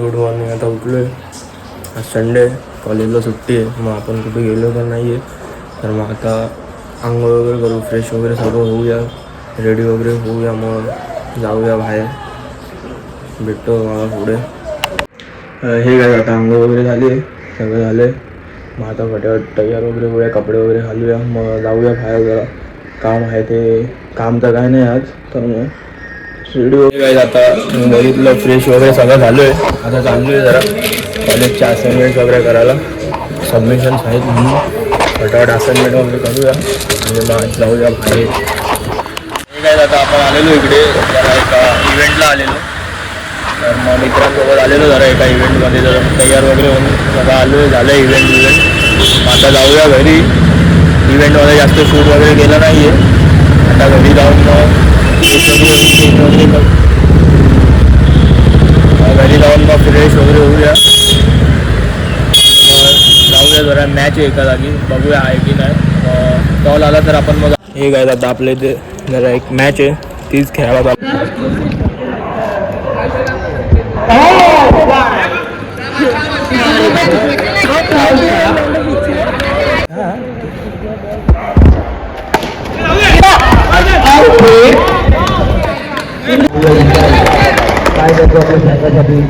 मी आता उठलो आहे. आज संडे, कॉलेजला सुट्टी आहे. मग आपण कुठे गेलो तर नाही आहे. तर मग आता आंघोळ वगैरे करू, फ्रेश वगैरे सगळं होऊया, रेडी वगैरे होऊया, मग जाऊया बाहेर. भेटतो मला पुढे. हे काय आता आंघोळ वगैरे झाली आहे, सगळं झालं आहे. मग आता फटाफट तयार वगैरे होऊया, कपडे वगैरे घालूया, मग जाऊया बाहेर. जरा काम आहे, ते काम तर काय नाही आज. तर मग रेडी वगैरे आता बघितलं, फ्रेश वगैरे सगळं झालो आहे. आता चाललो आहे जरा कॉलेजचे असाइनमेंट वगैरे करायला. सबमिशन्स आहेत म्हणून फटाफट असाइनमेंट वगैरे करूया आणि मग जाऊया बाहेर. हे काय आता आपण आलेलो इकडे जरा एका इव्हेंटला आलेलो. तर मग मित्रांसोबत आलेलो जरा एका इव्हेंटमध्ये, जरा तयार वगैरे होऊन सगळं आलो आहे. झालं इव्हेंट. आता जाऊया घरी. इव्हेंटमध्ये जास्त शूट वगैरे केलं नाही आहे. आता घरी जाऊन मग घरी जाऊन मग फ्रेश वगैरे होऊया. जाऊया जरा मॅच आहे एका जागी, बघूया आहे की नाही. कॉल आला तर आपण मग हे काय आता आपल्या इथे जरा एक मॅच आहे, तीच खेळायला. काय करतो आपल्या संघासाठी.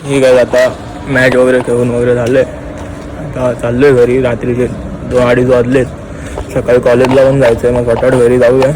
ठीक आहे, आता मॅच वगैरे खेळून वगैरे झालं आहे. आता चाललो आहे घरी. रात्रीचे 2-2:30 वाजलेत. सकाळी कॉलेजला पण जायचं आहे, मग फटाफट घरी जाऊया.